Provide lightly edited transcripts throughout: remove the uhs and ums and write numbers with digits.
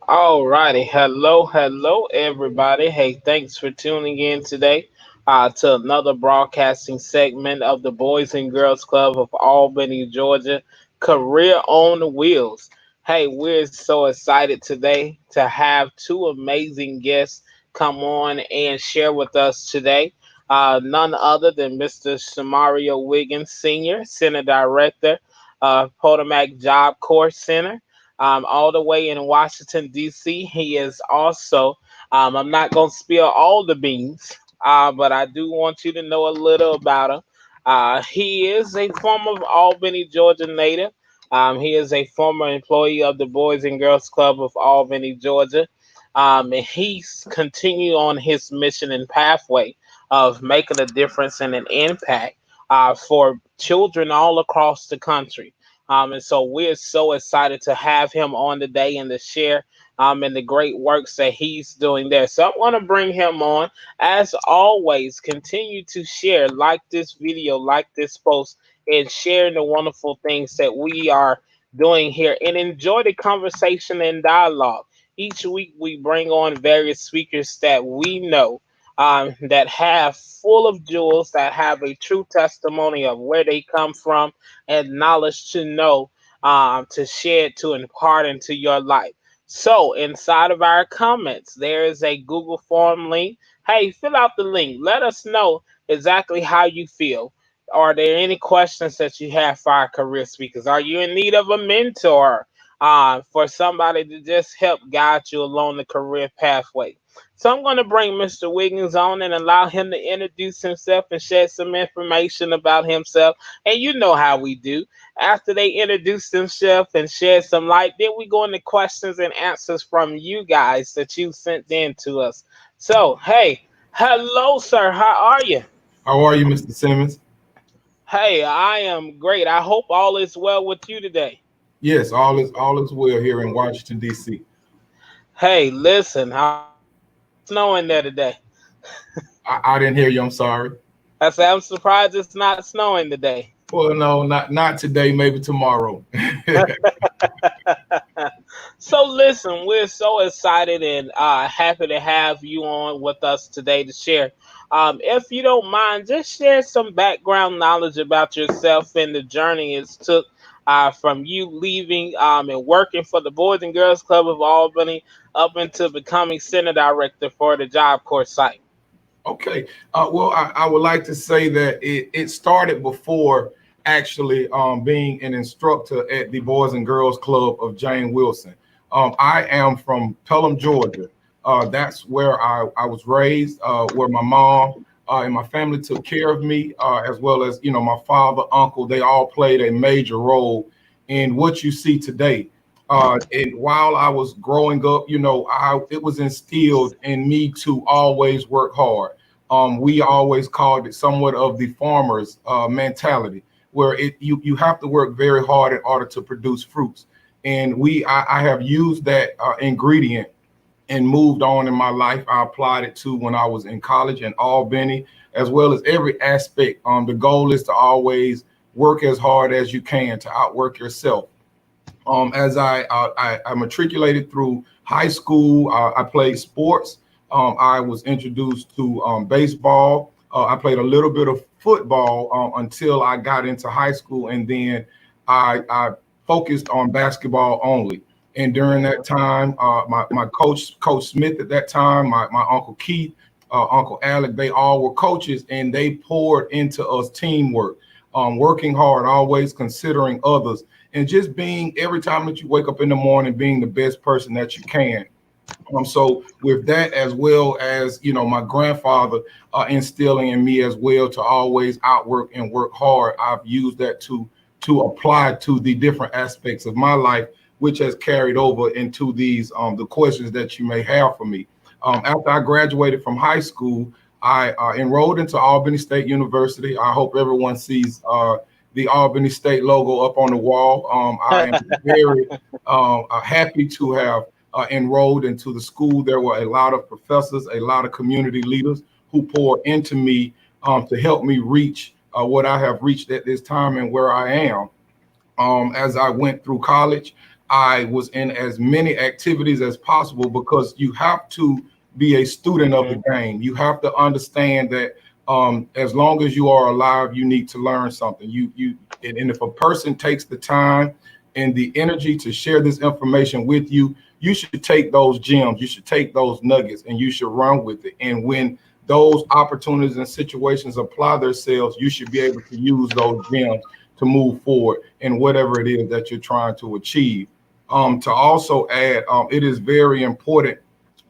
All righty. Hello, everybody. Hey, thanks for tuning in today to another broadcasting segment of the Boys and Girls Club of Albany, Georgia, Career on the Wheels. Hey, we're so excited today to have two amazing guests come on and share with us today. None other than Mr. Sermario Wiggins, Senior, Center Director, Potomac Job Corps Center, all the way in Washington, D.C. He is also, I'm not going to spill all the beans, but I do want you to know a little about him. He is a former Albany, Georgia native. He is a former employee of the Boys and Girls Club of Albany, Georgia. And he's continued on his mission and pathway of making a difference and an impact for children all across the country. And so we're so excited to have him on today and to share and the great works that he's doing there. So I want to bring him on. As always, continue to share, like this video, like this post, and sharing the wonderful things that we are doing here and enjoy the conversation and dialogue. Each week we bring on various speakers that we know that have full of jewels, that have a true testimony of where they come from and knowledge to know, to share, to impart into your life. So, inside of our comments, there is a Google form link. Hey, fill out the link. Let us know exactly how you feel. Are there any questions that you have for our career speakers? Are you in need of a mentor for somebody to just help guide you along the career pathway? So I'm going to bring Mr. Wiggins on and allow him to introduce himself and share some information about himself. And you know how we do. After they introduce themselves and share some light, then we go into questions and answers from you guys that you sent in to us. So, hey, hello, sir. How are you? How are you, Mr. Simmons? Hey, I am great. I hope all is well with you today. Yes, all is well here in Washington, D.C. Hey, listen, how's it snowing there today? I didn't hear you. I'm sorry. I said I'm surprised it's not snowing today. Well, no, not today. Maybe tomorrow. So listen, we're so excited and happy to have you on with us today to share. If you don't mind, just share some background knowledge about yourself and the journey it's took from you leaving and working for the Boys and Girls Club of Albany up into becoming center director for the Job Corps site. Okay. Well, I would like to say that it started before actually being an instructor at the Boys and Girls Club of Jane Wilson. I am from Pelham, Georgia. That's where I was raised, where my mom and my family took care of me, as well as, my father, uncle. They all played a major role in what you see today. And while I was growing up, it was instilled in me to always work hard. We always called it somewhat of the farmer's mentality, where you have to work very hard in order to produce fruits. And I have used that ingredient and moved on in my life. I applied it to when I was in college in Albany, as well as every aspect. The goal is to always work as hard as you can to outwork yourself. As I matriculated through high school, I played sports. I was introduced to baseball. I played a little bit of football until I got into high school, and then I focused on basketball only. And during that time, my Coach Smith at that time, my Uncle Keith, Uncle Alec, they all were coaches, and they poured into us teamwork, working hard, always considering others, and just being, every time that you wake up in the morning, being the best person that you can. So with that, as well as, my grandfather instilling in me as well to always outwork and work hard, I've used that to apply to the different aspects of my life, which has carried over into these the questions that you may have for me. After I graduated from high school, I enrolled into Albany State University. I hope everyone sees the Albany State logo up on the wall. I am very happy to have enrolled into the school. There were a lot of professors, a lot of community leaders who poured into me to help me reach what I have reached at this time and where I am. As I went through college, I was in as many activities as possible because you have to be a student of the Mhm. game. You have to understand that as long as you are alive, you need to learn something. And if a person takes the time and the energy to share this information with you, you should take those gems, you should take those nuggets, and you should run with it. And when those opportunities and situations apply themselves, you should be able to use those gems to move forward in whatever it is that you're trying to achieve. To also add, it is very important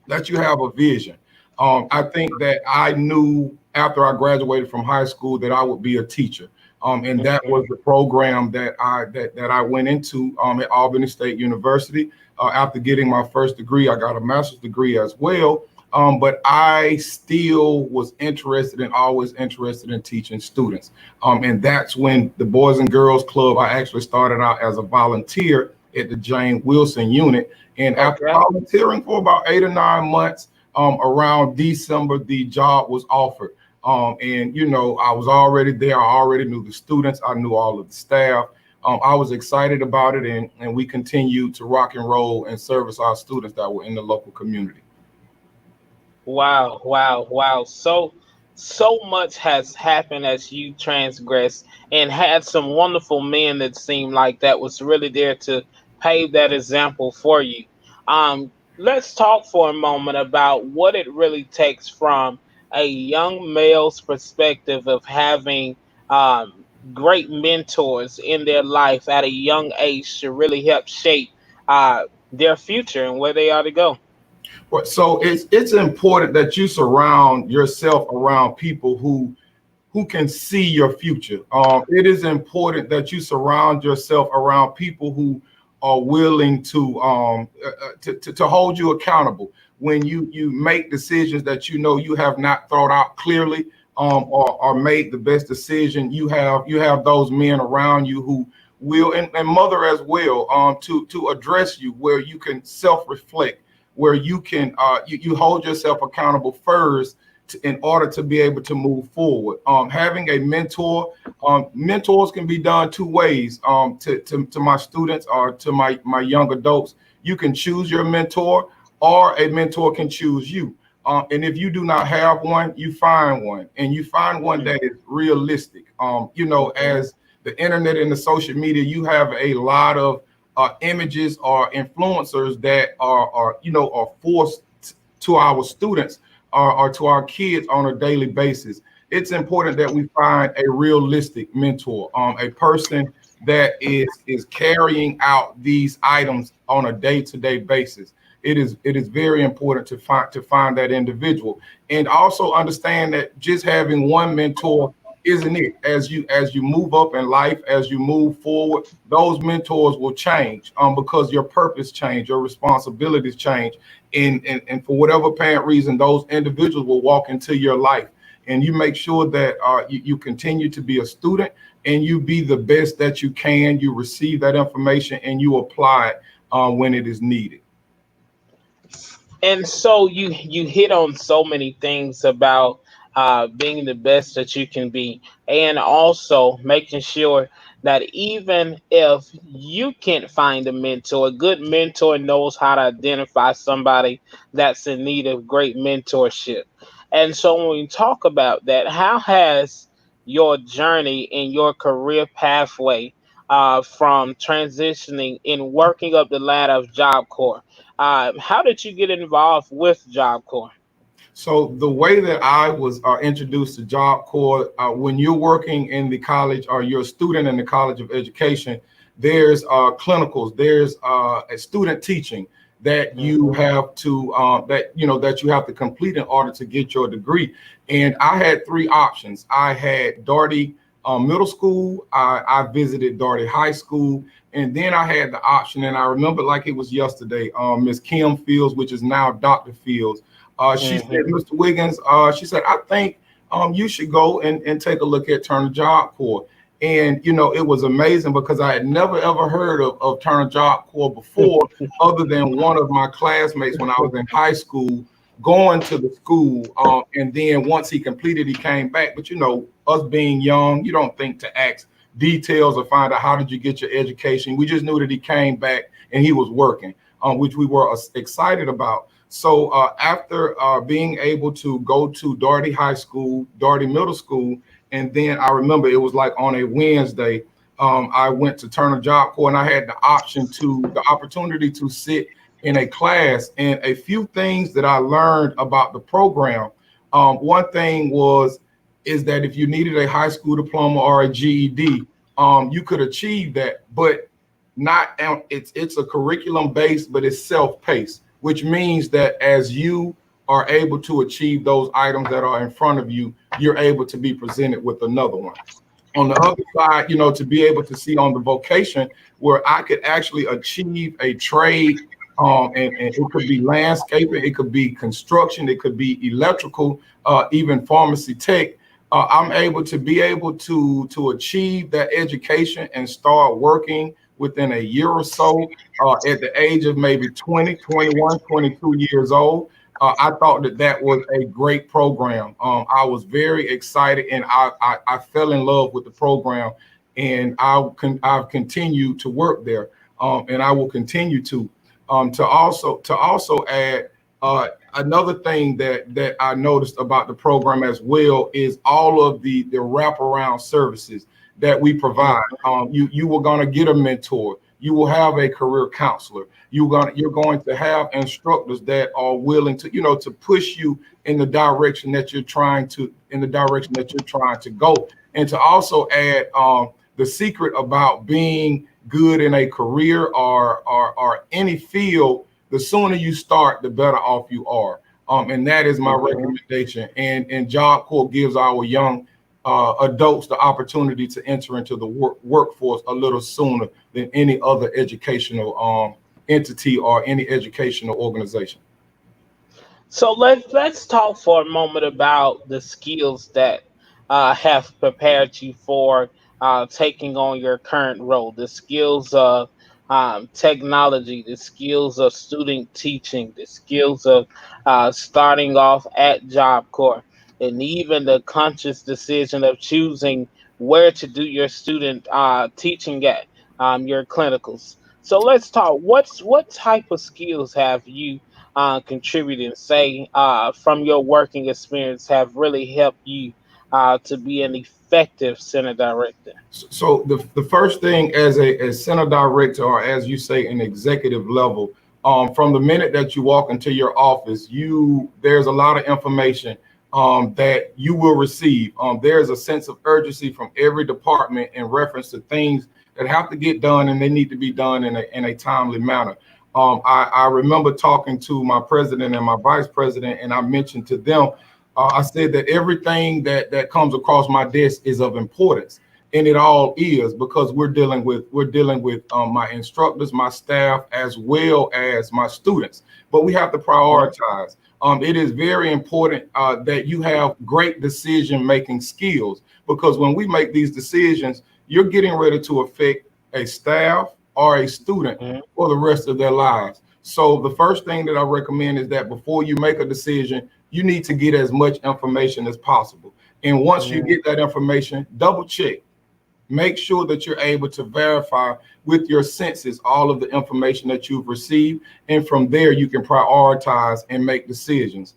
that you have a vision. I think that I knew after I graduated from high school that I would be a teacher. And that was Mhm. the program that I went into at Albany State University. After getting my first degree, I got a master's degree as well. But I still was interested and always interested in teaching students. And that's when the Boys and Girls Club, I actually started out as a volunteer at the Jane Wilson unit. And after Okay. volunteering for about 8 or 9 months, around December, the job was offered. And, I was already there. I already knew the students. I knew all of the staff. I was excited about it. And we continued to rock and roll and service our students that were in the local community. Wow, wow, wow. So much has happened as you transgressed and had some wonderful men that seemed like that was really there to pave that example for you. Let's talk for a moment about what it really takes from a young male's perspective of having great mentors in their life at a young age to really help shape their future and where they are to go. So it's important that you surround yourself around people who can see your future. It is important that you surround yourself around people who are willing to hold you accountable when you make decisions that you have not thought out clearly, or made the best decision. You have those men around you who will, and mother as well, to address you, where you can self-reflect, where you can you hold yourself accountable first in order to be able to move forward. Having a mentor, mentors can be done two ways. To my students or to my young adults, you can choose your mentor, or a mentor can choose you. And if you do not have one, you find one, and you find one that is realistic. Mhm. As the internet and the social media, you have a lot of images or influencers that are forced to our students, or to our kids on a daily basis. It's important that we find a realistic mentor, a person that is carrying out these items on a day-to-day basis. It is very important to find that individual, and also understand that just having one mentor isn't it. As you move up in life, as you move forward, those mentors will change, because your purpose change, your responsibilities change, and for whatever apparent reason, those individuals will walk into your life, and you make sure that you continue to be a student, and you be the best that you can. You receive that information and you apply it when it is needed. And so you hit on so many things about being the best that you can be, and also making sure that even if you can't find a mentor, a good mentor knows how to identify somebody that's in need of great mentorship. And so when we talk about that, how has your journey in your career pathway from transitioning in working up the ladder of Job Corps, how did you get involved with Job Corps? So the way that I was introduced to Job Corps, when you're working in the college or you're a student in the College of Education, there's clinicals, there's a student teaching that you Hmm. have to that you have to complete in order to get your degree. And I had three options. I had Darty Middle School, I visited Darty High School, and then I had the option, and I remember like it was yesterday, Miss Kim Fields, which is now Dr. Fields. She said, Hmm. Mr. Wiggins, she said, I think you should go and take a look at Turner Job Corps. And, it was amazing because I had never, ever heard of Turner Job Corps before, other than one of my classmates when I was in high school going to the school. And then once he completed, he came back. But, us being young, you don't think to ask details or find out how did you get your education. We just knew that he came back and he was working, which we were excited about. So after being able to go to Doherty High School, Doherty Middle School, and then I remember it was like on a Wednesday, I went to Turner Job Corps, and I had the opportunity to sit in a class. And a few things that I learned about the program. One thing is that if you needed a high school diploma or a GED, you could achieve that, but not. It's a curriculum based, but it's self-paced, which means that as you are able to achieve those items that are in front of you, you're able to be presented with another one. On the other side, to be able to see on the vocation where I could actually achieve a trade, and it could be landscaping, it could be construction, it could be electrical, even pharmacy tech. I'm able to achieve that education and start working within a year or so, at the age of maybe 20, 21, 22 years old. I thought that was a great program. I was very excited, and I fell in love with the program, and I've continued to work there, and I will continue to also add, another thing that I noticed about the program as well is all of the wraparound services that we provide. You were going to get a mentor. You will have a career counselor. You're going to have instructors that are willing to, to push you in the direction that you're trying to go. And to also add, the secret about being good in a career or any field, the sooner you start, the better off you are. And that is my recommendation. And Job Corps gives our young adults the opportunity to enter into the workforce a little sooner than any other educational entity or any educational organization. So let's talk for a moment about the skills that have prepared you for taking on your current role. The skills of technology, the skills of student teaching, the skills of starting off at Job Corps, and even the conscious decision of choosing where to do your student teaching at, your clinicals. So let's talk. What type of skills have you contributed, say, from your working experience, have really helped you to be an effective center director? So the first thing as a center director, or as you say, an executive level, from the minute that you walk into your office, there's a lot of information that you will receive. There's a sense of urgency from every department in reference to things that have to get done, and they need to be done in a timely manner. I remember talking to my president and my vice president, and I mentioned to them, I said that everything that comes across my desk is of importance, and it all is, because we're dealing with my instructors, my staff, as well as my students. But we have to prioritize. It is very important that you have great decision-making skills, because when we make these decisions, you're getting ready to affect a staff or a student for the rest of their lives. So the first thing that I recommend is that before you make a decision, you need to get as much information as possible. And once you get that information, double check. Make sure that you're able to verify with your senses all of the information that you've received. And from there, you can prioritize and make decisions.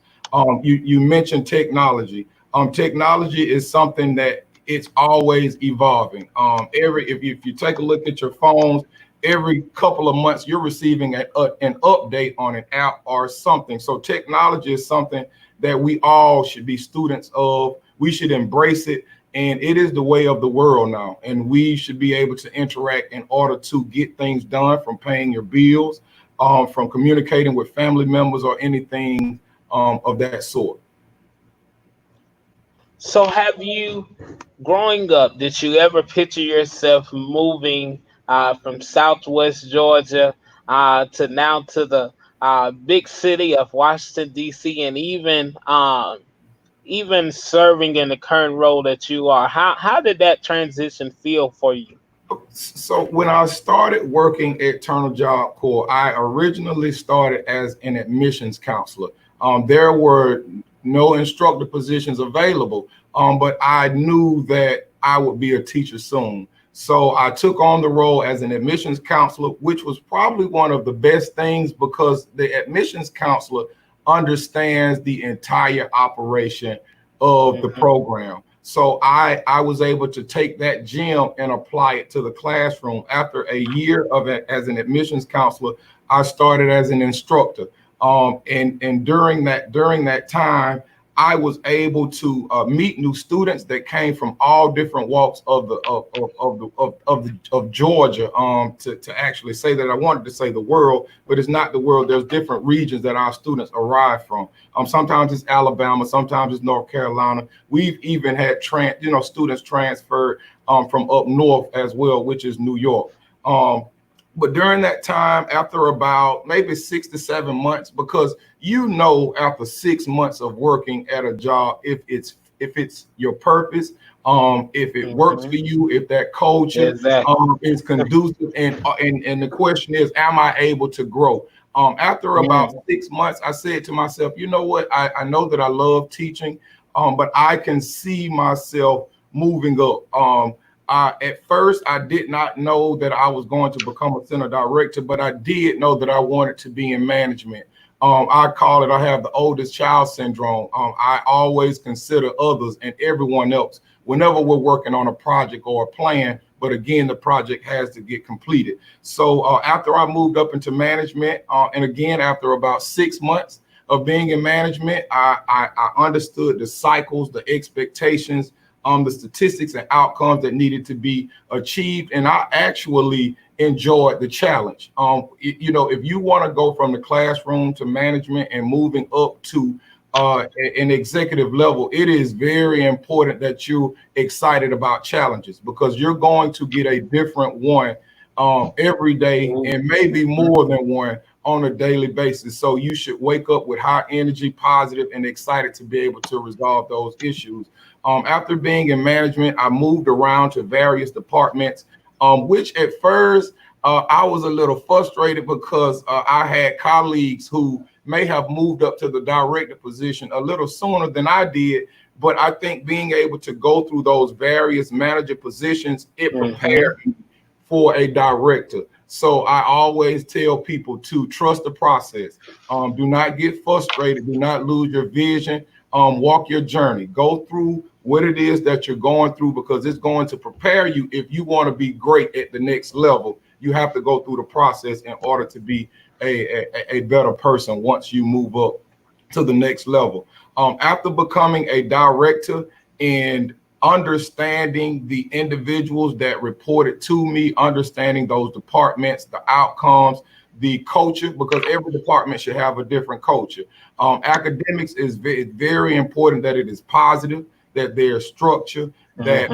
You mentioned technology. Technology is something that it's always evolving. If you take a look at your phones, every couple of months, you're receiving an update on an app or something. So technology is something that we all should be students of. We should embrace it. And it is the way of the world now. And we should be able to interact in order to get things done, from paying your bills, from communicating with family members, or anything of that sort. So have you, growing up, did you ever picture yourself moving from Southwest Georgia to now to the big city of Washington D.C., and even serving in the current role that you are? How did that transition feel for you? So when I started working at Turner Job Corps, I originally started as an admissions counselor. There were no instructor positions available, but I knew that I would be a teacher soon. So I took on the role as an admissions counselor, which was probably one of the best things because the admissions counselor understands the entire operation of the program. So I was able to take that gem and apply it to the classroom. After a year of it as an admissions counselor, I started as an instructor. And during that time, I was able to meet new students that came from all different walks of Georgia. To actually say that, I wanted to say the world, but it's not the world. There's different regions that our students arrive from. Sometimes it's Alabama, sometimes it's North Carolina. We've even had students transferred from up north as well, which is New York. But during that time, after about maybe 6 to 7 months, because after 6 months of working at a job, if it's your purpose, if it works for you, if that culture is conducive, and the question is, am I able to grow? After about 6 months, I said to myself, you know what? I know that I love teaching, but I can see myself moving up. At first, I did not know that I was going to become a center director, but I did know that I wanted to be in management. I call it, I have the oldest child syndrome. I always consider others and everyone else whenever we're working on a project or a plan. But again, the project has to get completed. So after I moved up into management, and again, after about 6 months of being in management, I understood the cycles, the expectations, the statistics and outcomes that needed to be achieved. And I actually enjoyed the challenge. If you want to go from the classroom to management and moving up to an executive level, it is very important that you're excited about challenges, because you're going to get a different one every day, and maybe more than one on a daily basis. So you should wake up with high energy, positive, and excited to be able to resolve those issues. After being in management, I moved around to various departments, which at first I was a little frustrated because I had colleagues who may have moved up to the director position a little sooner than I did. But I think being able to go through those various manager positions, it prepared me for a director. So I always tell people to trust the process. Do not get frustrated. Do not lose your vision. Walk your journey. Go through what it is that you're going through, because it's going to prepare you. If you want to be great at the next level, you have to go through the process in order to be a better person once you move up to the next level. After becoming a director and understanding the individuals that reported to me, understanding those departments, the outcomes, the culture, because every department should have a different culture. Academics is very important that it is positive, that there's structure, that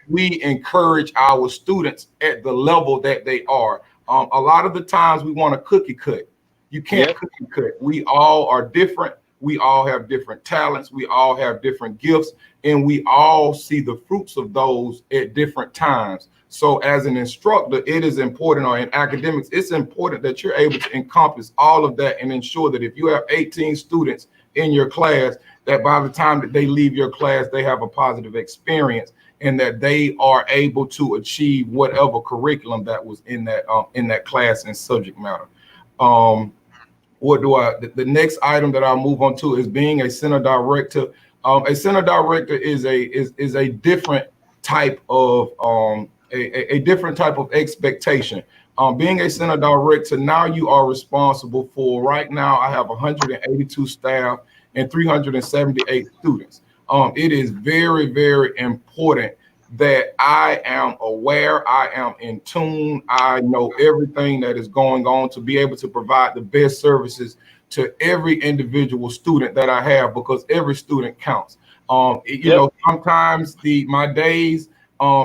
we encourage our students at the level that they are. A lot of the times we want to cookie cut. You can't cookie cut. We all are different. We all have different talents. We all have different gifts, and we all see the fruits of those at different times. So as an instructor, it is important, or in academics, it's important that you're able to encompass all of that and ensure that if you have 18 students in your class, that by the time that they leave your class, they have a positive experience, and that they are able to achieve whatever curriculum that was in that class and subject matter. The next item that I'll move on to is being a center director. A center director is a different type of a different type of expectation. Being a center director, now you are responsible for, right now I have 182 staff and 378 students. It is very, very important that I am aware, I am in tune, I know everything that is going on to be able to provide the best services to every individual student that I have, because every student counts. Sometimes my days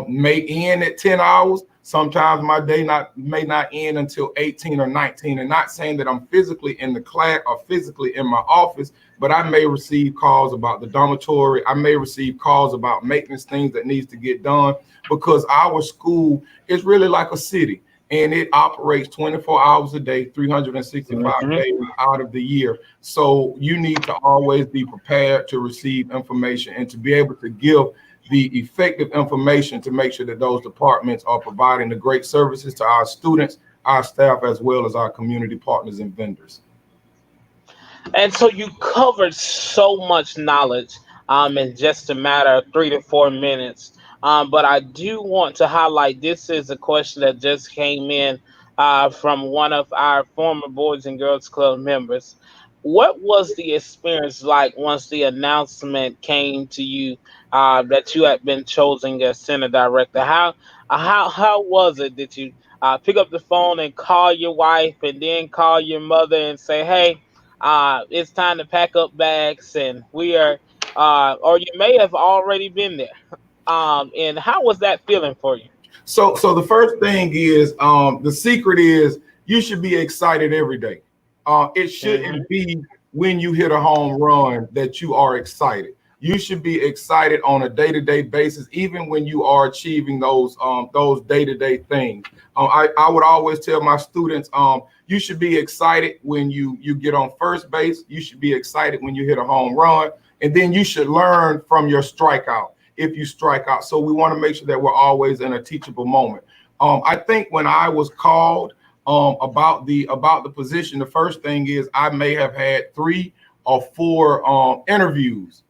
may end at 10 hours. Sometimes my day may not end until 18 or 19. And not saying that I'm physically in the class or physically in my office, but I may receive calls about the dormitory. I may receive calls about maintenance things that needs to get done, because our school is really like a city, and it operates 24 hours a day, 365 days out of the year. So you need to always be prepared to receive information and to be able to give the effective information to make sure that those departments are providing the great services to our students, our staff, as well as our community partners and vendors. And so you covered so much knowledge in just a matter of 3 to 4 minutes. But I do want to highlight this is a question that just came in from one of our former Boys and Girls Club members. What was the experience like once the announcement came to you that you had been chosen as center director? How was it? Did you pick up the phone and call your wife and then call your mother and say, "Hey, it's time to pack up bags and we are," or you may have already been there. And how was that feeling for you? So the first thing is, the secret is you should be excited every day. It Hmm. shouldn't be when you hit a home run that you are excited. You should be excited on a day-to-day basis, even when you are achieving those day-to-day things. I would always tell my students, you should be excited when you get on first base. You should be excited when you hit a home run, and then you should learn from your strikeout if you strike out. So we want to make sure that we're always in a teachable moment. I think when I was called about the position, the first thing is I may have had 3 or 4 interviews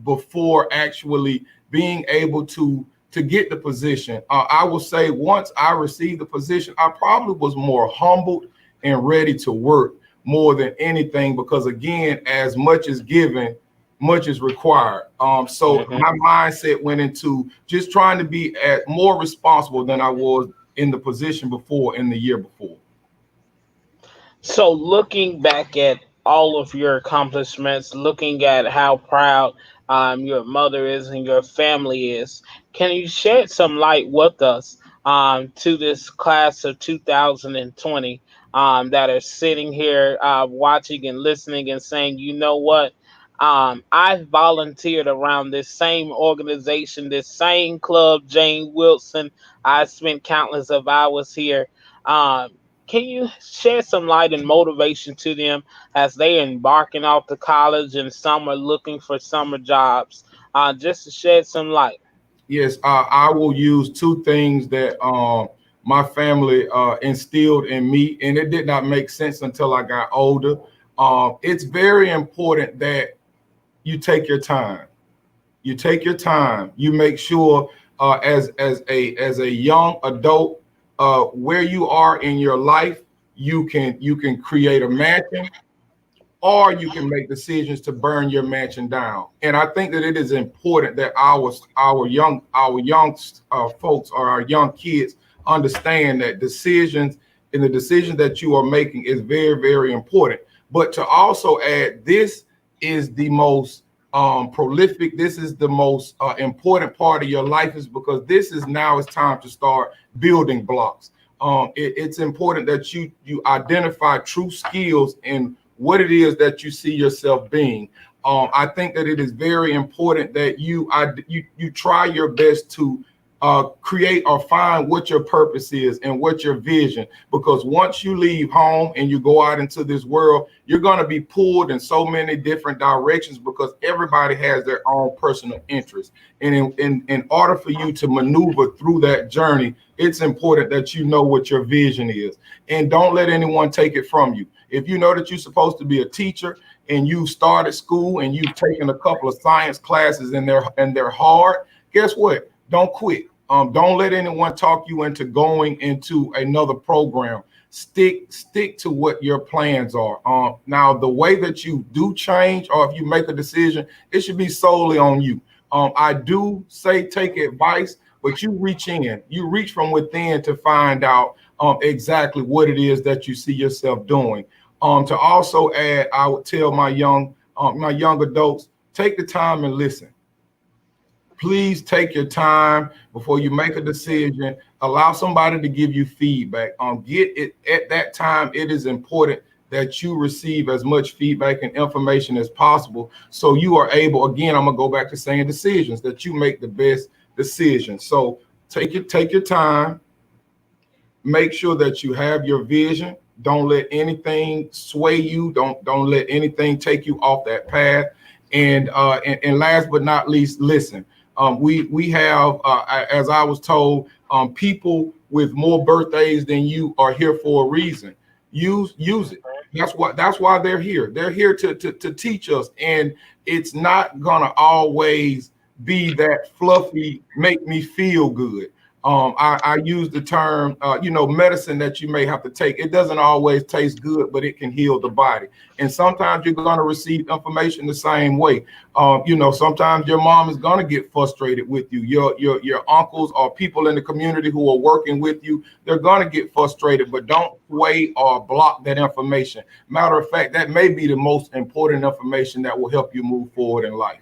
before actually being able to get the position. I will say once I received the position, I probably was more humbled and ready to work more than anything, because again, as much is given, much is required. So Hmm. my mindset went into just trying to be more responsible than I was in the position before, in the year before. So, looking back at all of your accomplishments, looking at how proud your mother is and your family is, can you shed some light with us to this class of 2020 that are sitting here watching and listening and saying, you know what? I volunteered around this same organization, this same club, Jane Wilson. I spent countless of hours here. Can you shed some light and motivation to them as they embarking off to college and some are looking for summer jobs? Just to shed some light. Yes, I will use 2 things that my family instilled in me, and it did not make sense until I got older. It's very important that you take your time. You take your time. You make sure, as a young adult, where you are in your life, you can create a mansion, or you can make decisions to burn your mansion down. And I think that it is important that our young folks, or our young kids, understand that decisions, and the decision that you are making is very, very important. But to also add, this is the most prolific. This is the most important part of your life, is because this is now it's time to start building blocks. It's important that you identify true skills in what it is that you see yourself being. I think that it is very important that you try your best to create or find what your purpose is and what your vision. Because once you leave home and you go out into this world, you're going to be pulled in so many different directions, because everybody has their own personal interests. And in order for you to maneuver through that journey, it's important that you know what your vision is, and don't let anyone take it from you. If you know that you're supposed to be a teacher and you started school and you've taken a couple of science classes and they're hard, guess what? Don't quit. Don't let anyone talk you into going into another program. Stick to what your plans are. Now, the way that you do change, or if you make a decision, it should be solely on you. I do say take advice, but you reach from within to find out exactly what it is that you see yourself doing. To also add, I would tell my young adults, take the time and listen. Please take your time before you make a decision. Allow somebody to give you feedback. Get it at that time. It is important that you receive as much feedback and information as possible, so you are able. Again, I'm gonna go back to saying decisions, that you make the best decision. So take your time. Make sure that you have your vision. Don't let anything sway you. Don't let anything take you off that path. And last but not least, listen. We have, as I was told, people with more birthdays than you are here for a reason. Use it. That's why they're here. They're here to teach us, and it's not gonna always be that fluffy, make me feel good. I use the term, medicine that you may have to take. It doesn't always taste good, but it can heal the body. And sometimes you're going to receive information the same way. Sometimes your mom is going to get frustrated with you. Your uncles or people in the community who are working with you, they're going to get frustrated, but don't sway or block that information. Matter of fact, that may be the most important information that will help you move forward in life.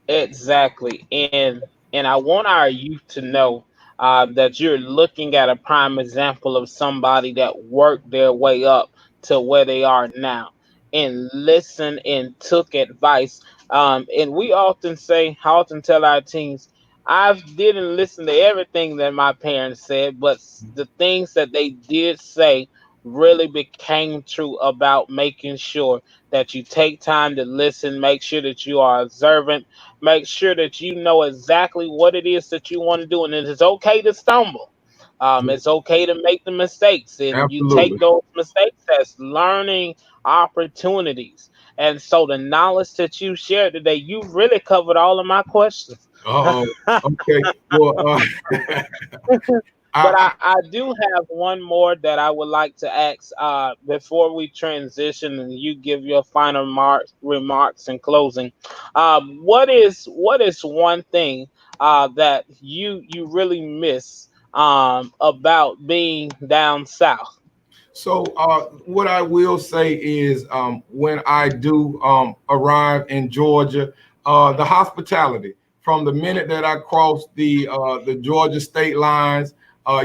Exactly. And I want our youth to know that you're looking at a prime example of somebody that worked their way up to where they are now and listened and took advice. And we often say, I often tell our teens, I didn't listen to everything that my parents said, but the things that they did say really became true about making sure that you take time to listen, make sure that you are observant, make sure that you know exactly what it is that you want to do, and it is okay to stumble. It's okay to make the mistakes, and you take Absolutely. those mistakes as learning opportunities. And so, the knowledge that you shared today, you really covered all of my questions. Uh-oh. Okay. Well, But I, I do have one more that I would like to ask before we transition and you give your final remarks in closing. What is one thing that you really miss about being down south? So what I will say is when I do arrive in Georgia, the hospitality from the minute that I cross the Georgia state lines,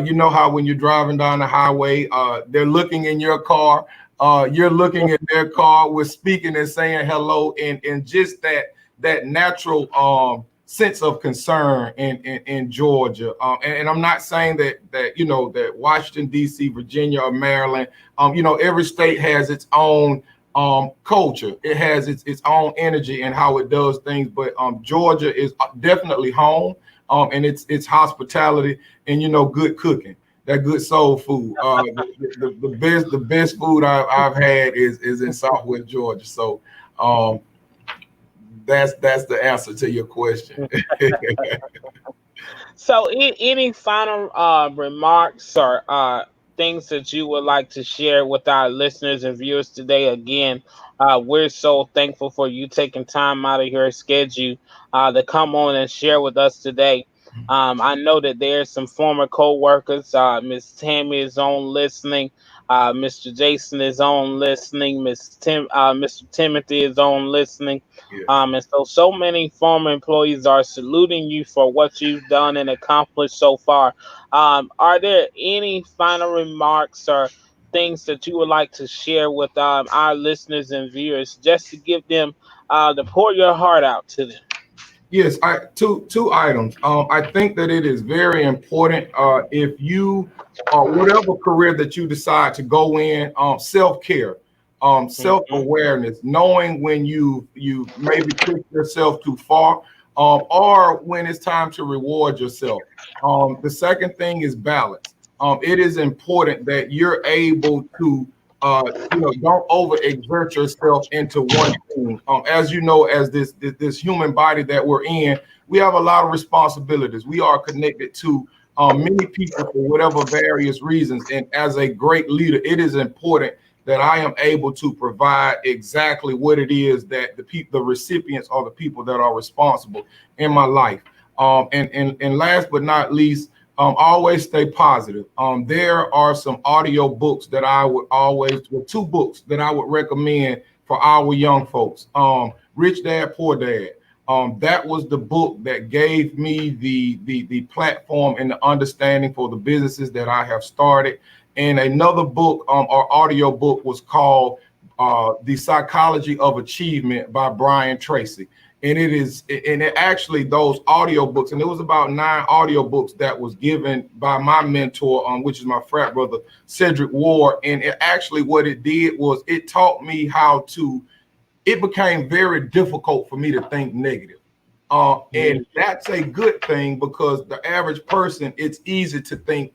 you know how when you're driving down the highway, they're looking in your car, you're looking at their car, we're speaking and saying hello, and just that natural sense of concern in Georgia. And I'm not saying that Washington D.C., Virginia, or Maryland, every state has its own culture. It has its own energy and how it does things. But Georgia is definitely home, and it's hospitality and good cooking. That good soul food. The best food I've had is in Southwest Georgia. So that's the answer to your question. So, any final remarks or things that you would like to share with our listeners and viewers today? Again, we're so thankful for you taking time out of your schedule to come on and share with us today. I know that there's some former co-workers. Miss Tammy is on listening. Mr. Jason is on listening. Mr. Timothy is on listening. Yes. And so many former employees are saluting you for what you've done and accomplished so far. Are there any final remarks or things that you would like to share with our listeners and viewers, just to give them to pour your heart out to them? Yes, two items. I think that it is very important if you whatever career that you decide to go in, self-care, Mhm. self-awareness, knowing when you maybe push yourself too far, or when it's time to reward yourself. The second thing is balance. It is important that you're able to don't overexert yourself into one thing. As you know, as this human body that we're in, we have a lot of responsibilities. We are connected to many people for whatever various reasons. And as a great leader, it is important that I am able to provide exactly what it is that the recipients or the people that are responsible in my life. And last but not least, always stay positive. There are some audio books that I would two books that I would recommend for our young folks. Rich Dad, Poor Dad. That was the book that gave me the platform and the understanding for the businesses that I have started. And another book or audio book was called The Psychology of Achievement by Brian Tracy. And it actually, those audio books, and it was about 9 audio books that was given by my mentor, which is my frat brother Cedric Ward. And it actually, what it did was it taught me how to. It became very difficult for me to think negative. And that's a good thing because the average person, it's easy to think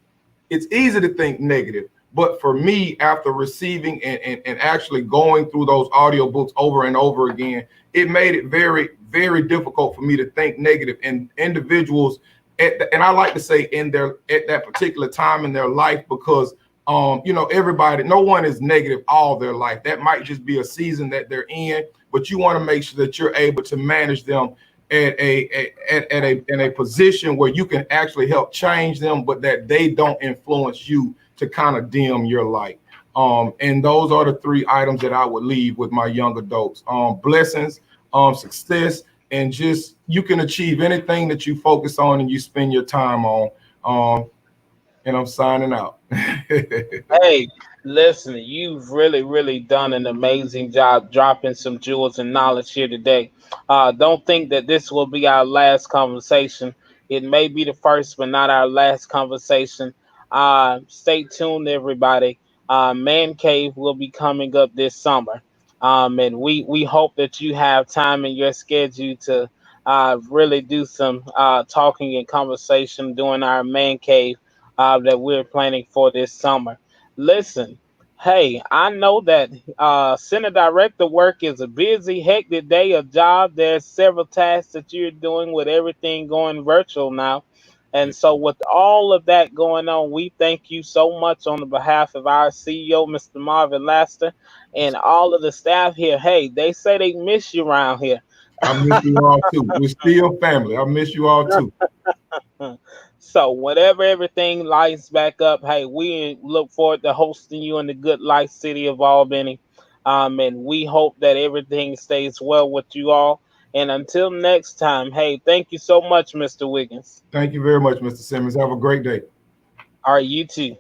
negative. But for me, after receiving and actually going through those audiobooks over and over again, it made it very, very difficult for me to think negative. And individuals, and I like to say at that particular time in their life, because everybody, no one is negative all their life. That might just be a season that they're in, but you want to make sure that you're able to manage them in a position where you can actually help change them, but that they don't influence you to kind of dim your light. And those are the three items that I would leave with my young adults. Blessings, success, and just you can achieve anything that you focus on and you spend your time on. And I'm signing out. Hey, listen, you've really, really done an amazing job dropping some jewels and knowledge here today. Don't think that this will be our last conversation. It may be the first, but not our last conversation. Stay tuned, everybody. Man Cave will be coming up this summer. And we hope that you have time in your schedule to really do some talking and conversation during our Man Cave that we're planning for this summer. Listen, hey, I know that center director work is a busy, hectic day of job. There's several tasks that you're doing with everything going virtual now. And so, with all of that going on, we thank you so much on the behalf of our CEO, Mr. Marvin Laster, and all of the staff here. Hey, they say they miss you around here. I miss you all too. We're still family. I miss you all too. So whenever everything lights back up, hey, we look forward to hosting you in the good light city of Albany. And we hope that everything stays well with you all. And until next time, hey, thank you so much, Mr. Wiggins. Thank you very much, Mr. Simmons. Have a great day. All right, you too.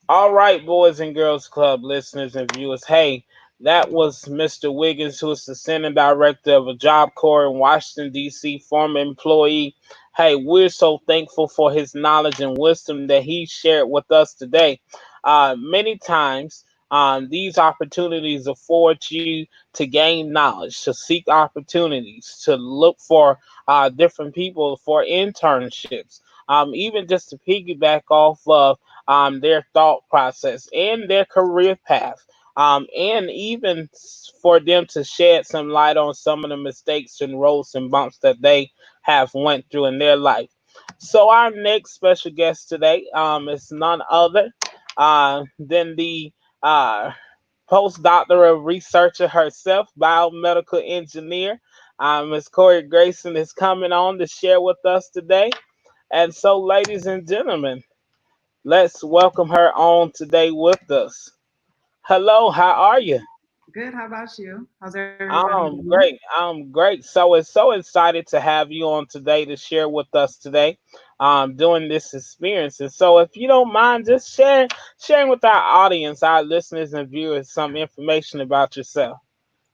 All right, Boys and Girls Club listeners and viewers. Hey, that was Mr. Wiggins, who is the Center Director of a Job Corps in Washington, D.C., former employee. Hey, we're so thankful for his knowledge and wisdom that he shared with us today. Many times, these opportunities afford you to gain knowledge, to seek opportunities, to look for different people for internships, even just to piggyback off of their thought process and their career path, and even for them to shed some light on some of the mistakes and roads and bumps that they have went through in their life. So our next special guest today is none other than the postdoctoral researcher herself, biomedical engineer. Ms. Korie Grayson is coming on to share with us today. And so, ladies and gentlemen, let's welcome her on today with us. Hello, how are you? Good. How about you? How's everybody I'm doing? great. I'm great. So it's so excited to have you on today to share with us today, doing this experience. And so, if you don't mind, just sharing with our audience, our listeners and viewers, some information about yourself.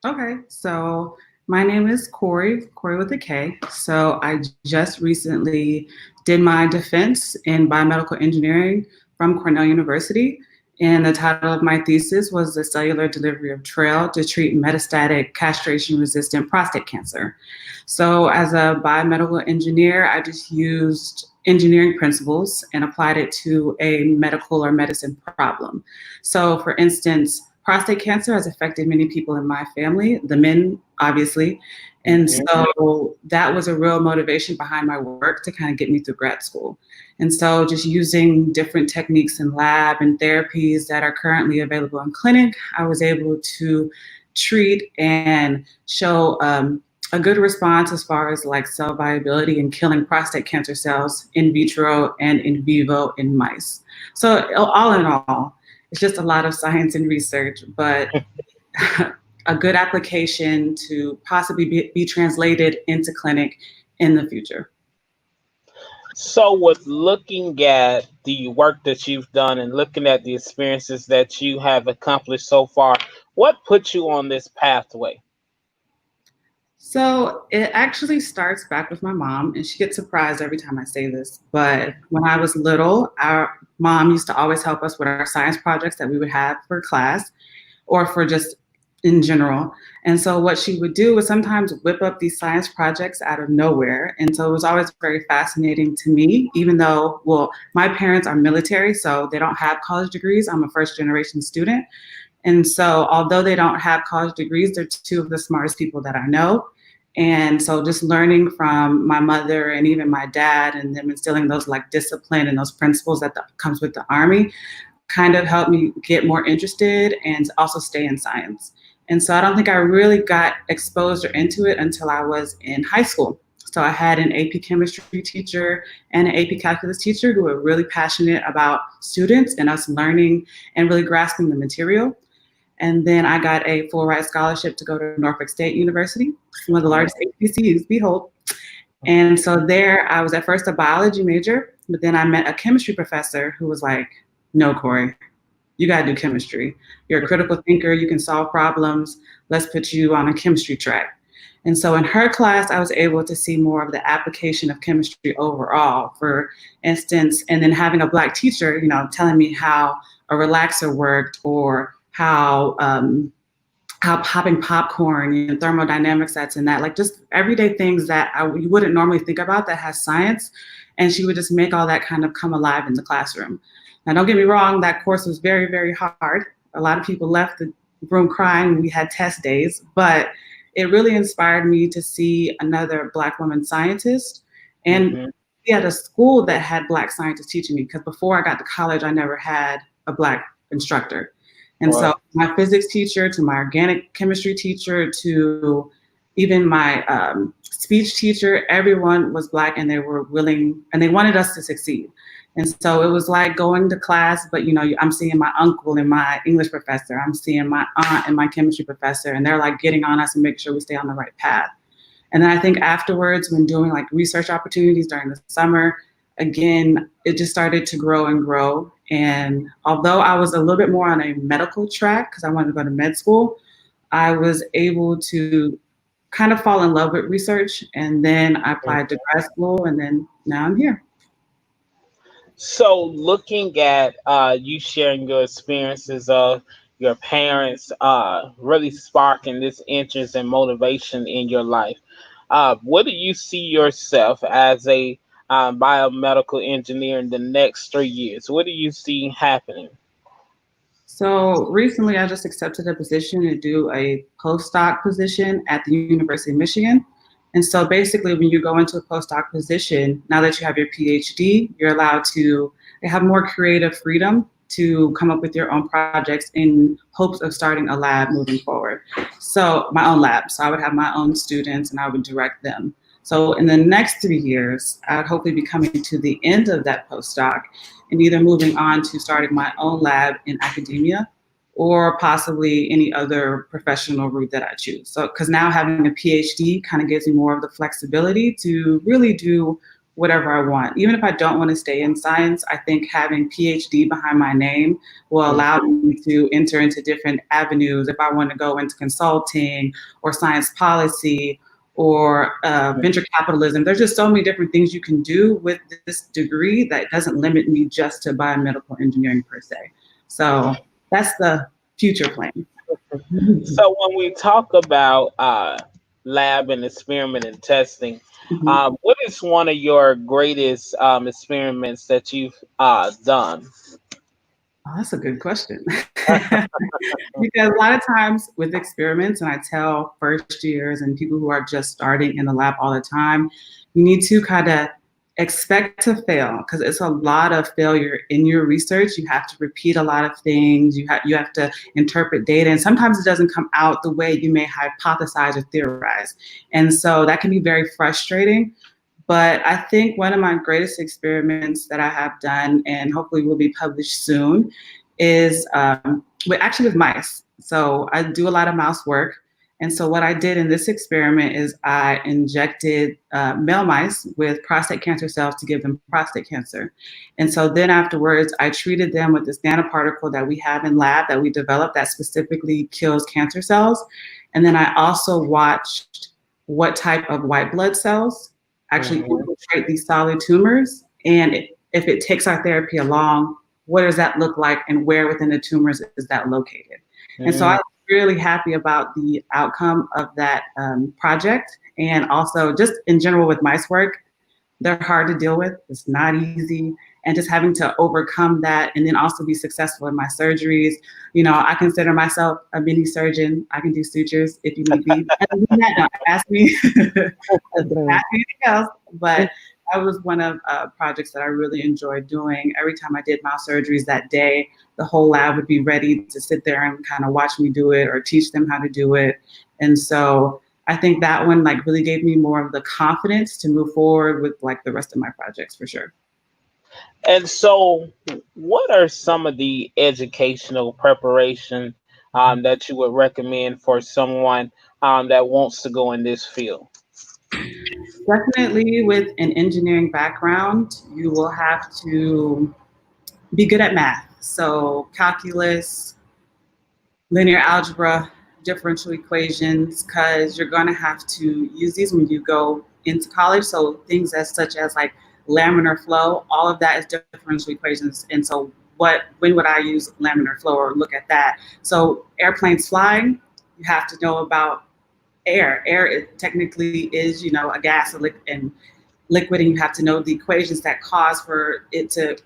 Okay. So my name is Corey with a K. So I just recently did my defense in biomedical engineering from Cornell University. And the title of my thesis was the cellular delivery of TRAIL to treat metastatic castration-resistant prostate cancer. So as a biomedical engineer, I just used engineering principles and applied it to a medical or medicine problem. So for instance, prostate cancer has affected many people in my family, the men, obviously. And so that was a real motivation behind my work to kind of get me through grad school. And so just using different techniques in lab and therapies that are currently available in clinic, I was able to treat and show a good response as far as like cell viability and killing prostate cancer cells in vitro and in vivo in mice. So all in all, it's just a lot of science and research, but a good application to possibly be translated into clinic in the future. So, with looking at the work that you've done and looking at the experiences that you have accomplished so far, what put you on this pathway? So it actually starts back with my mom, and she gets surprised every time I say this. But when I was little, our mom used to always help us with our science projects that we would have for class or for just in general. And so what she would do was sometimes whip up these science projects out of nowhere. And so it was always very fascinating to me, even though, well, my parents are military, so they don't have college degrees. I'm a first generation student. And so although they don't have college degrees, they're two of the smartest people that I know. And so just learning from my mother and even my dad and them instilling those like discipline and those principles that comes with the Army kind of helped me get more interested and also stay in science. And so I don't think I really got exposed or into it until I was in high school. So I had an AP chemistry teacher and an AP calculus teacher who were really passionate about students and us learning and really grasping the material. And then I got a full ride scholarship to go to Norfolk State University, one of the largest HBCUs, behold. And so there I was at first a biology major, but then I met a chemistry professor who was like, no, Korie, you got to do chemistry. You're a critical thinker. You can solve problems. Let's put you on a chemistry track. And so in her class, I was able to see more of the application of chemistry overall, for instance, and then having a Black teacher, you know, telling me how a relaxer worked or how popping popcorn and thermodynamics that's in that, like just everyday things that you wouldn't normally think about that has science. And she would just make all that kind of come alive in the classroom. Now, don't get me wrong, that course was very, very hard. A lot of people left the room crying when we had test days, but it really inspired me to see another Black woman scientist and be at a school that had Black scientists teaching me, because before I got to college, I never had a Black instructor. And so my physics teacher to my organic chemistry teacher to even my speech teacher, everyone was Black and they were willing and they wanted us to succeed. And so it was like going to class, but you know, I'm seeing my uncle and my English professor, I'm seeing my aunt and my chemistry professor, and they're like getting on us and making sure we stay on the right path. And then I think afterwards, when doing like research opportunities during the summer, again, it just started to grow and grow. And although I was a little bit more on a medical track because I wanted to go to med school, I was able to kind of fall in love with research. And then I applied to grad school, and then now I'm here. So, looking at you sharing your experiences of your parents really sparking this interest and motivation in your life, what do you see yourself as a biomedical engineer in the next 3 years? What do you see happening? So recently, I just accepted a position to do a postdoc position at the University of Michigan. And so basically, when you go into a postdoc position, now that you have your PhD, you're allowed to have more creative freedom to come up with your own projects in hopes of starting a lab moving forward. So my own lab. So I would have my own students and I would direct them. So in the next 3 years, I would hopefully be coming to the end of that postdoc and either moving on to starting my own lab in academia or possibly any other professional route that I choose. So, because now having a PhD kind of gives me more of the flexibility to really do whatever I want. Even if I don't want to stay in science, I think having PhD behind my name will allow me to enter into different avenues. If I want to go into consulting or science policy or venture capitalism, there's just so many different things you can do with this degree that doesn't limit me just to biomedical engineering per se. So that's the future plan. So when we talk about lab and experiment and testing, what is one of your greatest experiments that you've done? Oh, that's a good question. Because a lot of times with experiments, and I tell first years and people who are just starting in the lab all the time, you need to kind of expect to fail because it's a lot of failure in your research. You have to repeat a lot of things. You have to interpret data, and sometimes it doesn't come out the way you may hypothesize or theorize. And so that can be very frustrating. But I think one of my greatest experiments that I have done, and hopefully will be published soon, is with mice. So I do a lot of mouse work. And so what I did in this experiment is I injected male mice with prostate cancer cells to give them prostate cancer. And so then afterwards, I treated them with this nanoparticle that we have in lab that we developed that specifically kills cancer cells. And then I also watched what type of white blood cells actually infiltrate these solid tumors. And if it takes our therapy along, what does that look like and where within the tumors is that located? And so I really happy about the outcome of that project. And also just in general with mice work, they're hard to deal with. It's not easy. And just having to overcome that and then also be successful in my surgeries. You know, I consider myself a mini surgeon. I can do sutures if you need be. Other than that, don't ask me, ask me anything else. But that was one of projects that I really enjoyed doing. Every time I did mouse surgeries that day, the whole lab would be ready to sit there and kind of watch me do it or teach them how to do it. And so I think that one like really gave me more of the confidence to move forward with like the rest of my projects for sure. And so, what are some of the educational preparation that you would recommend for someone that wants to go in this field? Definitely with an engineering background, you will have to be good at math. So calculus, linear algebra, differential equations, because you're going to have to use these when you go into college. So things as such as like laminar flow, all of that is differential equations. And so when would I use laminar flow or look at that? So airplanes flying, you have to know about air. Air technically is, you know, a gas and liquid, and you have to know the equations that cause for it to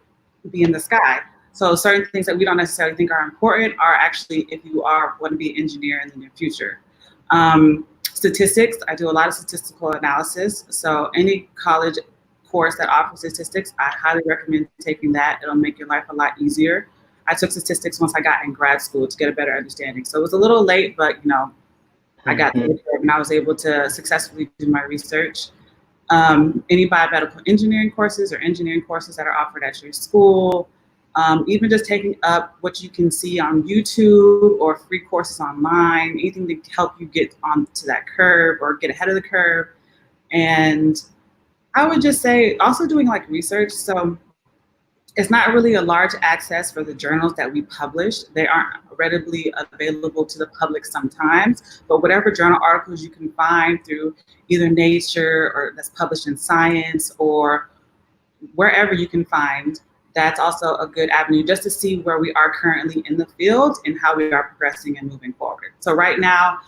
be in the sky. So certain things that we don't necessarily think are important are actually if you are want to be an engineer in the near future. Statistics, I do a lot of statistical analysis. So any college course that offers statistics, I highly recommend taking that. It'll make your life a lot easier. I took statistics once I got in grad school to get a better understanding. So it was a little late, but you know, I got the and I was able to successfully do my research. Any biomedical engineering courses or engineering courses that are offered at your school, even just taking up what you can see on YouTube or free courses online, anything to help you get onto that curve or get ahead of the curve. And I would just say also doing like research. So it's not really a large access for the journals that we publish. They aren't readily available to the public sometimes, but whatever journal articles you can find through either Nature or that's published in Science or wherever you can find, that's also a good avenue just to see where we are currently in the field and how we are progressing and moving forward. So right now,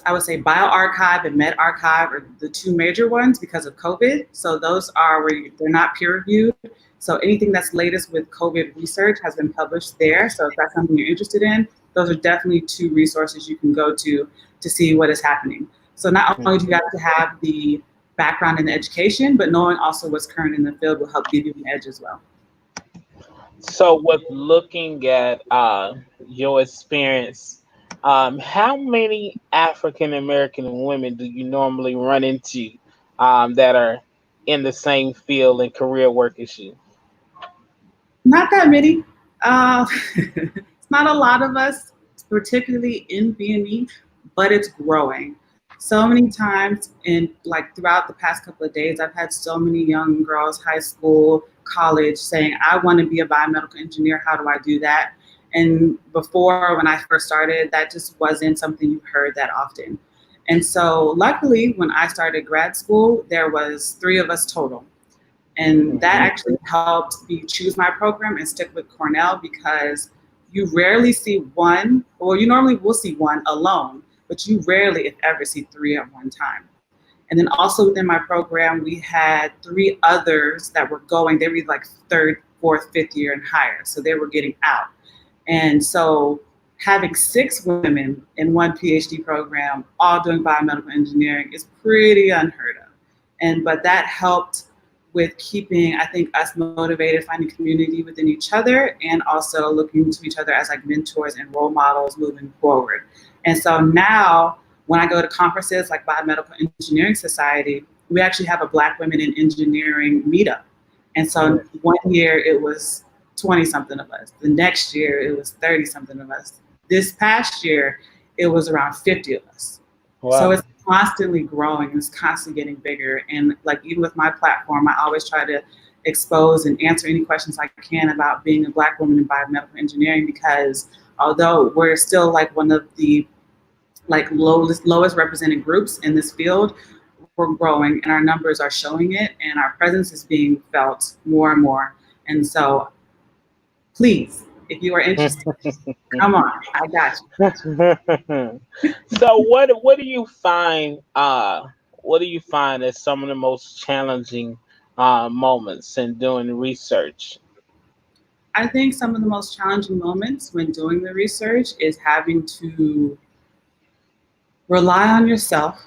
I would say BioArchive and MedArchive are the two major ones because of COVID. So those are where they're not peer reviewed. So anything that's latest with COVID research has been published there. So if that's something you're interested in, those are definitely two resources you can go to see what is happening. So not only do you have to have the background in the education, but knowing also what's current in the field will help give you an edge as well. So, with looking at your experience, how many African American women do you normally run into that are in the same field and career work as you? Not that many. It's not a lot of us, particularly in BME, but it's growing. So many times in like throughout the past couple of days, I've had so many young girls, high school, college, saying, I want to be a biomedical engineer. How do I do that? And before, when I first started, that just wasn't something you heard that often. And so luckily, when I started grad school, there was 3 of us total. And that actually helped me choose my program and stick with Cornell because you rarely see one, or you normally will see one alone, but you rarely, if ever, see 3 at one time. And then also within my program, we had 3 others that were going, they were like 3rd, 4th, 5th year and higher. So they were getting out. And so having 6 women in one PhD program, all doing biomedical engineering is pretty unheard of. But that helped with keeping, I think, us motivated, finding community within each other, and also looking to each other as like mentors and role models moving forward. And so now when I go to conferences like Biomedical Engineering Society, we actually have a Black Women in Engineering meetup. And so one year it was 20 something of us. The next year it was 30 something of us. This past year it was around 50 of us. Wow. So it's constantly growing, it's constantly getting bigger. And like even with my platform, I always try to expose and answer any questions I can about being a Black woman in biomedical engineering, because although we're still like one of the like lowest represented groups in this field, we're growing and our numbers are showing it and our presence is being felt more and more. And so please If you are interested, come on, I got So what do you find what do you find as some of the most challenging moments in doing research? I think some of the most challenging moments when doing the research is having to rely on yourself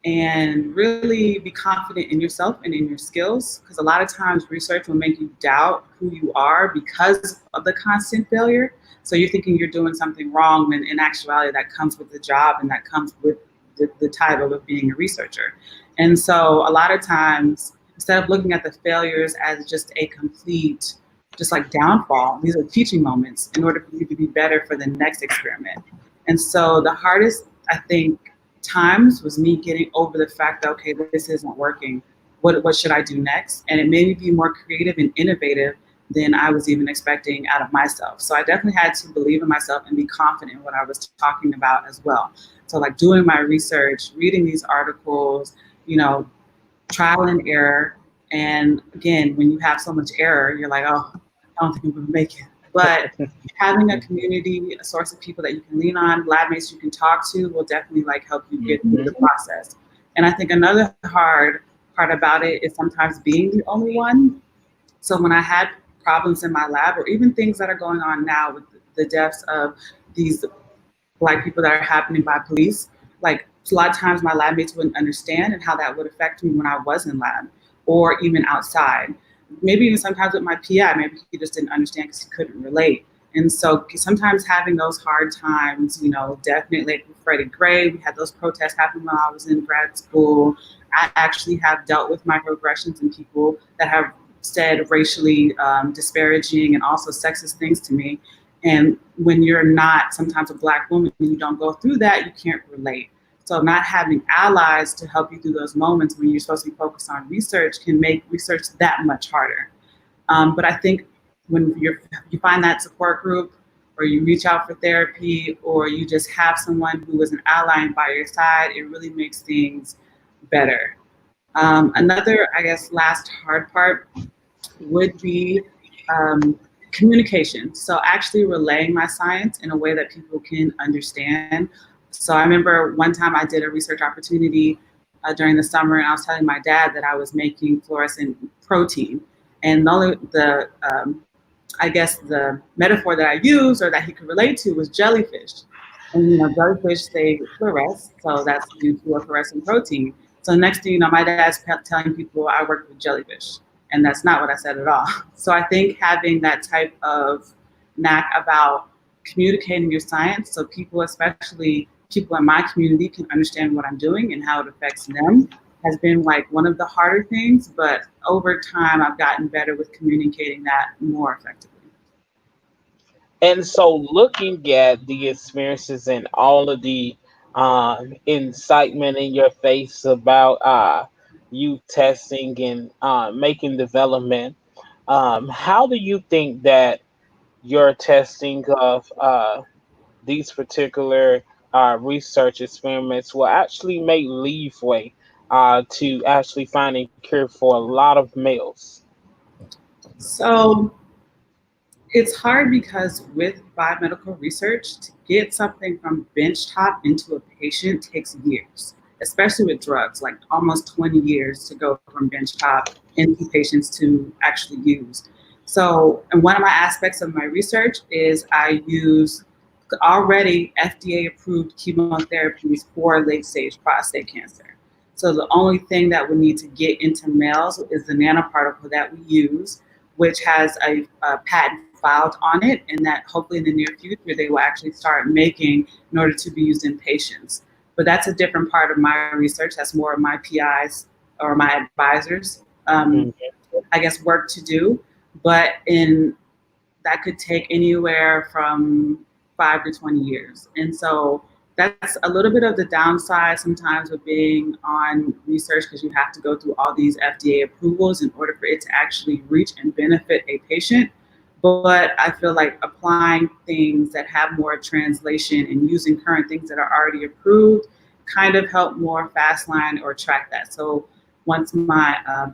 and really be confident in yourself and in your skills. Because a lot of times research will make you doubt who you are because of the constant failure. So you're thinking you're doing something wrong when in actuality that comes with the job and that comes with the title of being a researcher. And so a lot of times, instead of looking at the failures as just a complete, just like downfall, these are teaching moments in order for you to be better for the next experiment. And so the hardest, I think, times was me getting over the fact that, okay, this isn't working. What should I do next? And it made me be more creative and innovative than I was even expecting out of myself. So I definitely had to believe in myself and be confident in what I was talking about as well. So like doing my research, reading these articles, you know, trial and error. And again, when you have so much error, you're like, oh, I don't think I'm gonna make it. But having a community, a source of people that you can lean on, lab mates you can talk to will definitely like help you get through the process. And I think another hard part about it is sometimes being the only one. So when I had problems in my lab or even things that are going on now with the deaths of these Black people that are happening by police, like a lot of times my lab mates wouldn't understand and how that would affect me when I was in lab or even outside. Maybe even sometimes with my PI, maybe he just didn't understand because he couldn't relate. And so sometimes having those hard times, you know, definitely like with Freddie Gray, we had those protests happen when I was in grad school. I actually have dealt with microaggressions and people that have said racially disparaging and also sexist things to me. And when you're not sometimes a Black woman and you don't go through that, you can't relate. So not having allies to help you through those moments when you're supposed to be focused on research can make research that much harder. But I think when you find that support group or you reach out for therapy or you just have someone who is an ally and by your side, it really makes things better. Another, I guess, last hard part would be communication. So actually relaying my science in a way that people can understand. So I remember one time I did a research opportunity during the summer, and I was telling my dad that I was making fluorescent protein, and I guess the metaphor that I used or that he could relate to was jellyfish. And you know, jellyfish they fluoresce, so that's due to a fluorescent protein. So next thing you know, my dad's telling people I work with jellyfish, and that's not what I said at all. So I think having that type of knack about communicating your science, so people, especially people in my community, can understand what I'm doing and how it affects them, has been like one of the harder things. But over time, I've gotten better with communicating that more effectively. And so, looking at the experiences and all of the incitement in your face about you testing and making development, how do you think that your testing of these particular research experiments will actually make leeway to actually finding cure for a lot of males? So it's hard because with biomedical research, to get something from benchtop into a patient takes years, especially with drugs, like almost 20 years to go from benchtop into patients to actually use. So, and one of my aspects of my research is I use already FDA approved chemotherapies for late stage prostate cancer. So the only thing that we need to get into males is the nanoparticle that we use, which has a patent filed on it, and that hopefully in the near future they will actually start making in order to be used in patients. But that's a different part of my research. That's more of my PIs or my advisors, I guess, work to do. But in that could take anywhere from 5 to 20 years. And so that's a little bit of the downside sometimes with being on research because you have to go through all these FDA approvals in order for it to actually reach and benefit a patient. But I feel like applying things that have more translation and using current things that are already approved kind of help more fast line or track that. So once my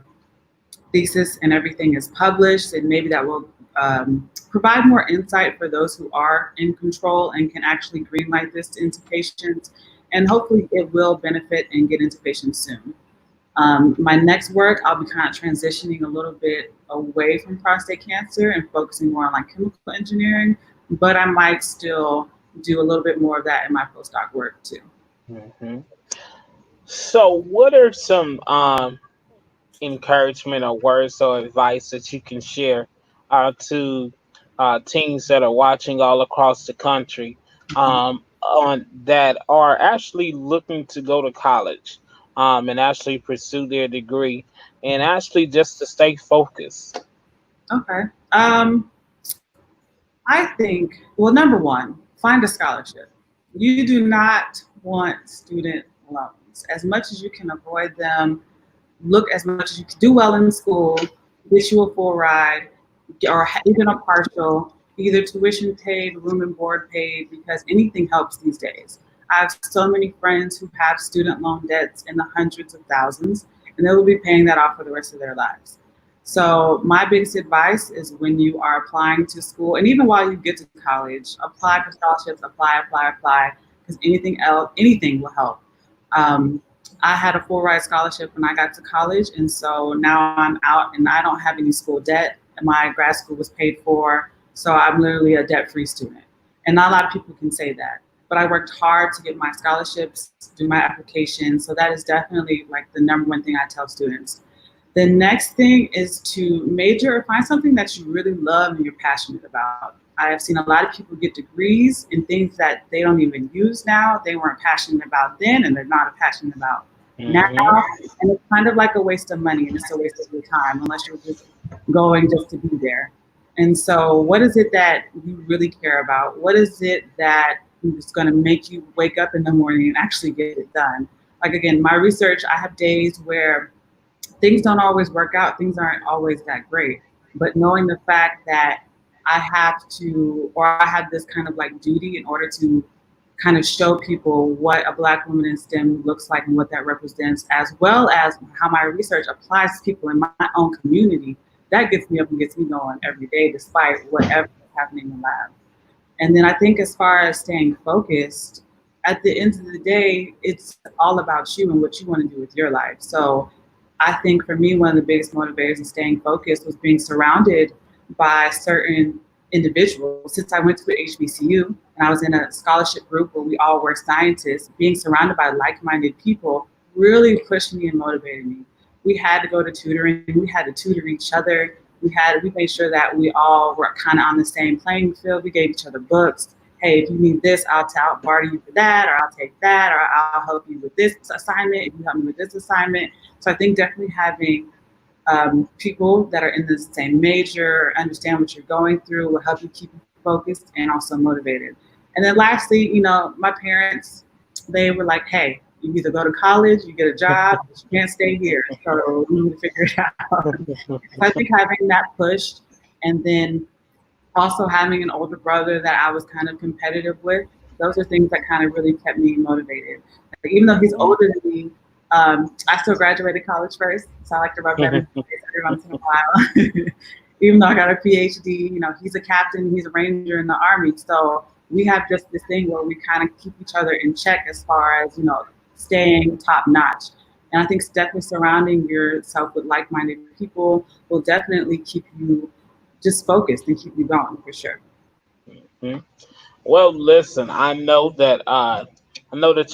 thesis and everything is published, and maybe that will provide more insight for those who are in control and can actually greenlight this into patients. And hopefully it will benefit and get into patients soon. My next work, I'll be kind of transitioning a little bit away from prostate cancer and focusing more on like chemical engineering, but I might still do a little bit more of that in my postdoc work too. Hmm. So, what are some encouragement or words or advice that you can share to teens that are watching all across the country on that are actually looking to go to college and actually pursue their degree and actually just to stay focused? Okay. I think, well, number one, find a scholarship. You do not want student loans. As much as you can avoid them, look as much as you can do well in school, get you a full ride, or even a partial, either tuition paid, room and board paid, because anything helps these days. I have so many friends who have student loan debts in the hundreds of thousands, and they will be paying that off for the rest of their lives. So my biggest advice is when you are applying to school, and even while you get to college, apply for scholarships, apply, because anything will help. Um, I had a full ride scholarship when I got to college, and so now I'm out and I don't have any school debt. My grad school was paid for, so I'm literally a debt-free student. And not a lot of people can say that. But I worked hard to get my scholarships, do my application, so that is definitely like the number one thing I tell students. The next thing is to major or find something that you really love and you're passionate about. I have seen a lot of people get degrees in things that they don't even use now. They weren't passionate about then, and they're not passionate about now. Hmm. And it's kind of like a waste of money and it's a waste of your time unless you're just going just to be there. And so, what is it that you really care about? What is it that is going to make you wake up in the morning and actually get it done? Like, again, my research, I have days where things don't always work out, things aren't always that great. But knowing the fact that I have to, or I have this kind of like duty in order to kind of show people what a Black woman in STEM looks like and what that represents, as well as how my research applies to people in my own community, that gets me up and gets me going every day, despite whatever is happening in the lab. And then I think as far as staying focused, at the end of the day, it's all about you and what you want to do with your life. So I think for me, one of the biggest motivators in staying focused was being surrounded by certain individuals. Since I went to HBCU and I was in a scholarship group where we all were scientists, being surrounded by like-minded people really pushed me and motivated me. We had to go to tutoring. We had to tutor each other. We made sure that we all were kind of on the same playing field. We gave each other books. Hey, if you need this, I'll barter you for that, or I'll take that, or I'll help you with this assignment if you help me with this assignment. So I think definitely having people that are in the same major, understand what you're going through, will help you keep you focused and also motivated. And then lastly, my parents, they were like, hey, you either go to college, you get a job, but you can't stay here. So we need to figure it out. So I think having that push, and then also having an older brother that I was kind of competitive with, those are things that kind of really kept me motivated. Like, even though he's older than me, I still graduated college first, so I like to rub that in his face every once in a while. Even though I got a PhD, he's a captain, he's a ranger in the Army, so we have just this thing where we kind of keep each other in check as far as staying top notch. And I think definitely surrounding yourself with like-minded people will definitely keep you just focused and keep you going for sure. Mhm. Well, listen, I know that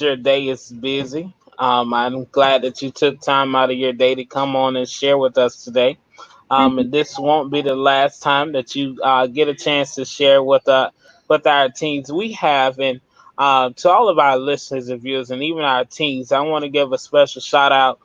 your day is busy. I'm glad that you took time out of your day to come on and share with us today. And this won't be the last time that you get a chance to share with our teens. We have, and to all of our listeners and viewers, and even our teens, I want to give a special shout out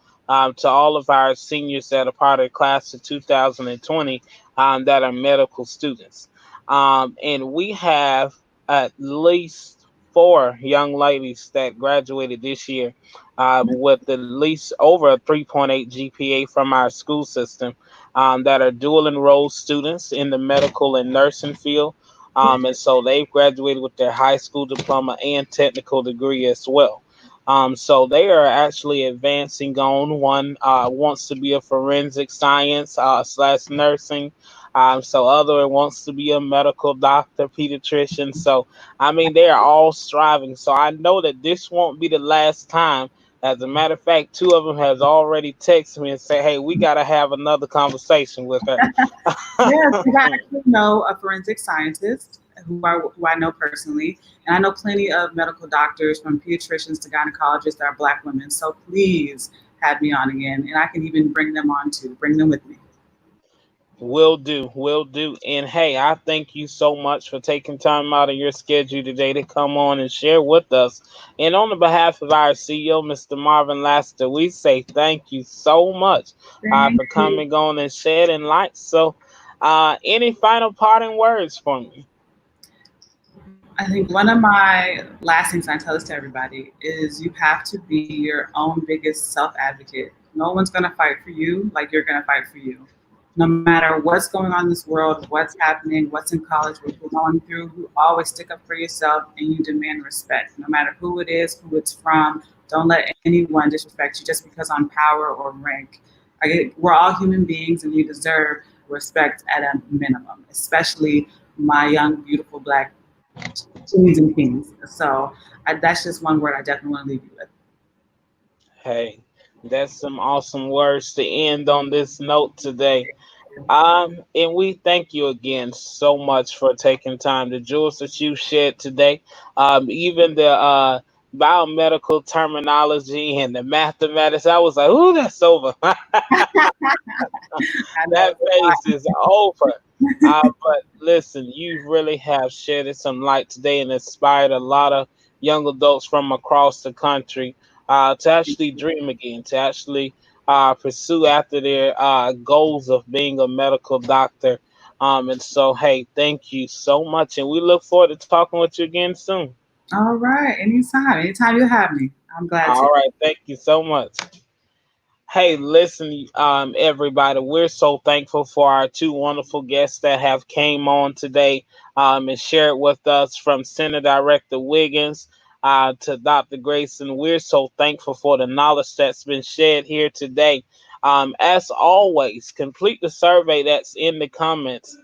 to all of our seniors that are part of the class of 2020 that are medical students. And we have at least four young ladies that graduated this year with at least over a 3.8 GPA from our school system that are dual enrolled students in the medical and nursing field. And so they've graduated with their high school diploma and technical degree as well. So they are actually advancing on. One wants to be a forensic science slash nursing. So other wants to be a medical doctor, pediatrician. So I mean, they are all striving. So I know that this won't be the last time. As a matter of fact, two of them has already texted me and said, "Hey, we gotta have another conversation with her." Yes, because I actually know a forensic scientist who I know personally, and I know plenty of medical doctors from pediatricians to gynecologists that are Black women. So please have me on again, and I can even bring them on too. Bring them with me. Will do, will do. And hey, I thank you so much for taking time out of your schedule today to come on and share with us. And on the behalf of our CEO, Mr. Marvin Laster, we say thank you so much Thank for you. coming on and shedding light. So, any final parting words for me? I think one of my last things I tell this to everybody is you have to be your own biggest self advocate. No one's going to fight for you like you're going to fight for you. No matter what's going on in this world, what's happening, what's in college, what you're going through, you always stick up for yourself and you demand respect. No matter who it is, who it's from, don't let anyone disrespect you just because on power or rank. We're all human beings and we deserve respect at a minimum, especially my young, beautiful Black queens and kings. So that's just one word I definitely want to leave you with. Hey, that's some awesome words to end on this note today. And we thank you again so much for taking time. The jewels that you shared today, even the biomedical terminology and the mathematics, I was like, "Ooh, that's over." I know. That phase is over. But listen, you really have shedded some light today and inspired a lot of young adults from across the country to actually dream again, to actually pursue after their goals of being a medical doctor. And so, hey, thank you so much. And we look forward to talking with you again soon. All right. Anytime. Anytime you have me. I'm glad All to. right. Thank you so much. Hey, listen, everybody, we're so thankful for our two wonderful guests that have came on today and shared with us from Center Director Wiggins to Dr. Grayson. We're so thankful for the knowledge that's been shared here today. As always, complete the survey that's in the comments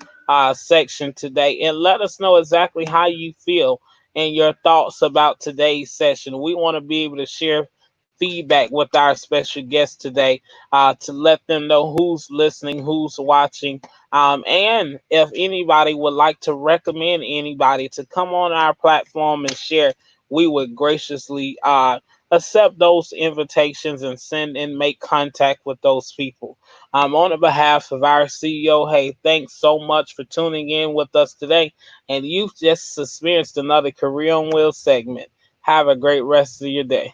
section today and let us know exactly how you feel and your thoughts about today's session. We want to be able to share feedback with our special guest today to let them know who's listening, who's watching, and if anybody would like to recommend anybody to come on our platform and share, we would graciously accept those invitations and send and make contact with those people. On the behalf of our CEO, hey, thanks so much for tuning in with us today. And you've just experienced another Career on Wheels segment. Have a great rest of your day.